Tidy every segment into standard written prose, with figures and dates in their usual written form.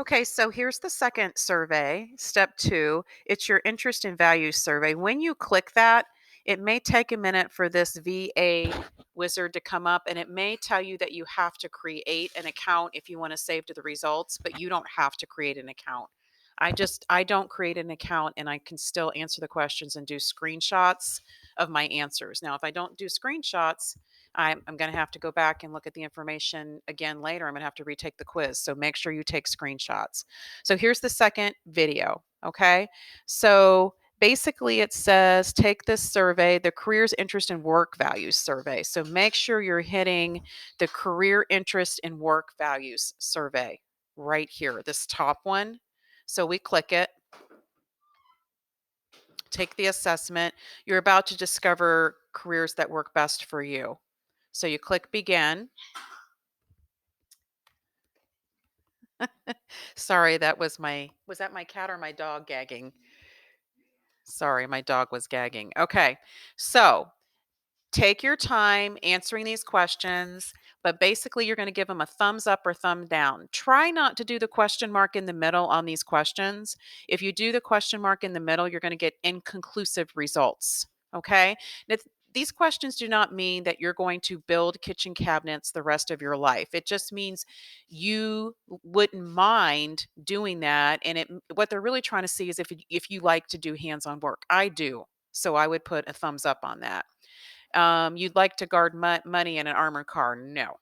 Okay, so here's the second survey, step two. It's your interest and values survey. When you click that, it may take a minute for this VA wizard to come up, and it may tell you that you have to create an account if you want to save to the results, but you don't have to create an account. I don't create an account, and I can still answer the questions and do screenshots of my answers. Now, if I don't do screenshots, I'm going to have to go back and look at the information again later. I'm going to have to retake the quiz. So make sure you take screenshots. So here's the second video. Okay. So basically, it says take this survey, the careers, interest, and work values survey. So make sure you're hitting the career, interest, and work values survey right here, this top one. So we click it, take the assessment. You're about to discover careers that work best for you. So you click begin. Sorry, was that my cat or my dog gagging? Sorry, my dog was gagging. Okay. So, take your time answering these questions, but basically you're going to give them a thumbs up or thumb down. Try not to do the question mark in the middle on these questions. If you do the question mark in the middle, you're going to get inconclusive results. Okay. Now, these questions do not mean that you're going to build kitchen cabinets the rest of your life. It just means you wouldn't mind doing that. And what they're really trying to see is if you like to do hands-on work. I do. So I would put a thumbs up on that. You'd like to guard money in an armored car? No.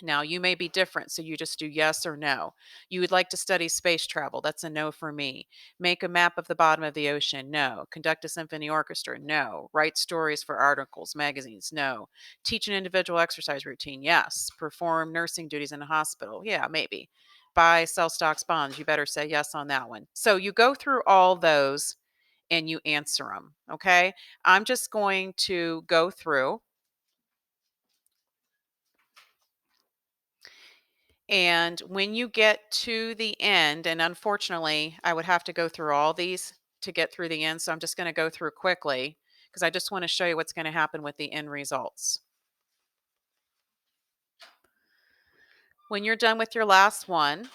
Now, you may be different, so you just do yes or no. You would like to study space travel? That's a no for me. Make a map of the bottom of the ocean? No. Conduct a symphony orchestra? No. Write stories for articles, magazines? No. Teach an individual exercise routine? Yes. Perform nursing duties in a hospital? Yeah, maybe. Buy, sell stocks, bonds? You better say yes on that one. So you go through all those and you answer them. Okay. I'm just going to go through. And when you get to the end, and unfortunately, I would have to go through all these to get through the end. So I'm just going to go through quickly because I just want to show you what's going to happen with the end results. When you're done with your last one,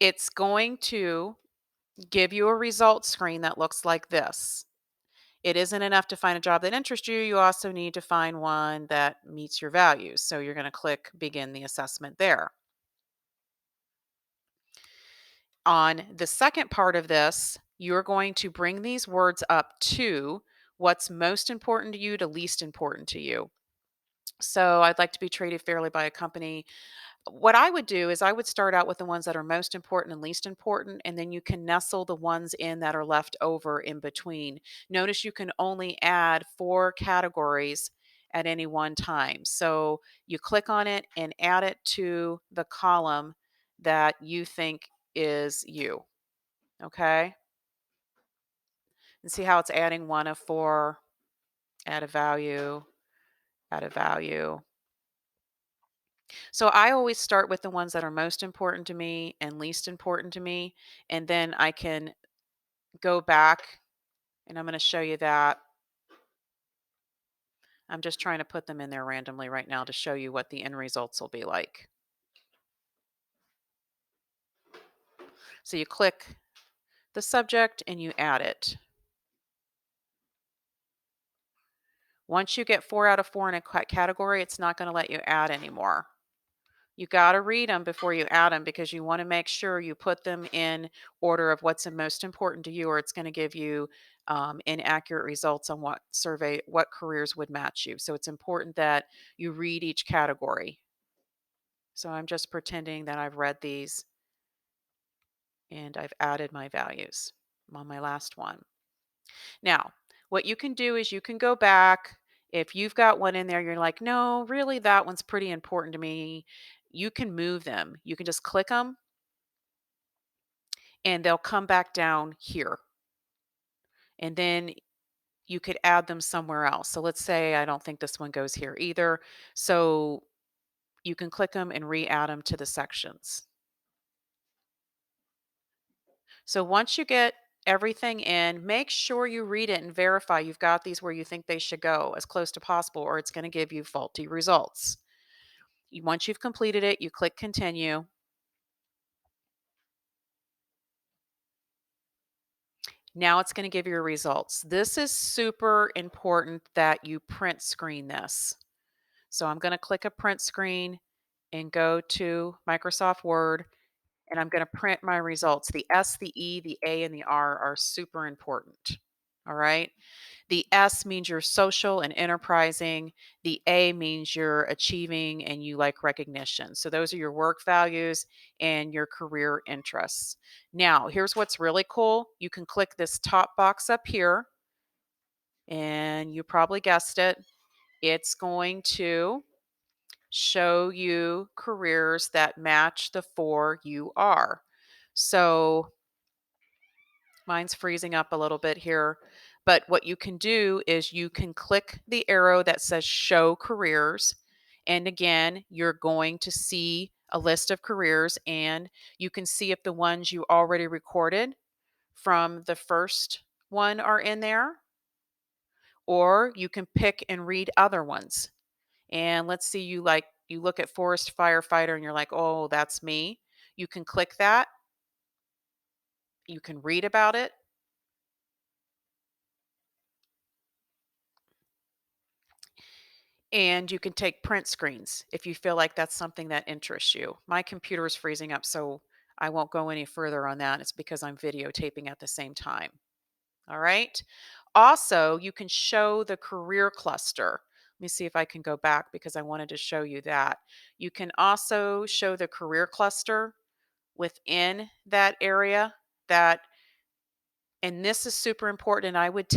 it's going to give you a results screen that looks like this. It isn't enough to find a job that interests you. You also need to find one that meets your values. So you're going to click begin the assessment there. On the second part of this, you're going to bring these words up to what's most important to you to least important to you. So I'd like to be treated fairly by a company. What I would do is I would start out with the ones that are most important and least important, and then you can nestle the ones in that are left over in between. Notice you can only add 4 categories at any one time. So you click on it and add it to the column that you think is you. Okay. And see how it's adding one of 4, add a value, add a value. So I always start with the ones that are most important to me and least important to me. And then I can go back and I'm going to show you that. I'm just trying to put them in there randomly right now to show you what the end results will be like. So you click the subject and you add it. Once you get 4 out of 4 in a category, it's not going to let you add anymore. You got to read them before you add them because you want to make sure you put them in order of what's the most important to you, or it's going to give you inaccurate results on what careers would match you. So it's important that you read each category. So I'm just pretending that I've read these and I've added my values. I'm on my last one. Now, what you can do is you can go back. If you've got one in there, you're like, no, really, that one's pretty important to me. You can move them. You can just click them and they'll come back down here. And then you could add them somewhere else. So let's say I don't think this one goes here either. So you can click them and re-add them to the sections. So once you get everything in, make sure you read it and verify you've got these where you think they should go as close to possible, or it's going to give you faulty results. Once you've completed it, you click continue. Now it's going to give you your results. This is super important that you print screen this. So I'm going to click a print screen and go to Microsoft Word, and I'm going to print my results. The S, the E, the A, and the R are super important. All right. The S means you're social and enterprising. The A means you're achieving and you like recognition. So those are your work values and your career interests. Now, here's what's really cool. You can click this top box up here, and you probably guessed it. It's going to show you careers that match the four you are. So mine's freezing up a little bit here. But what you can do is you can click the arrow that says show careers. And again, you're going to see a list of careers, and you can see if the ones you already recorded from the first one are in there, or you can pick and read other ones. And let's see, you look at forest firefighter and you're like, oh, that's me. You can click that. You can read about it. And you can take print screens if you feel like that's something that interests you. My computer is freezing up, so I won't go any further on that. It's because I'm videotaping at the same time. All right. Also, you can show the career cluster. Let me see if I can go back because I wanted to show you that. You can also show the career cluster within that area that, and this is super important, and I would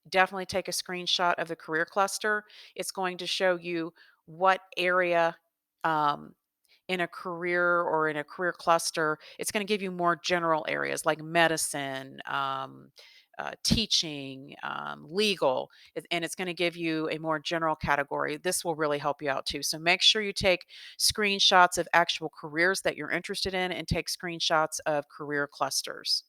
definitely take a screenshot of the career cluster. It's going to show you what area um, in a career or in a career cluster. It's going to give you more general areas like medicine, teaching, legal, and it's going to give you a more general category. This will really help you out too. So make sure you take screenshots of actual careers that you're interested in and take screenshots of career clusters.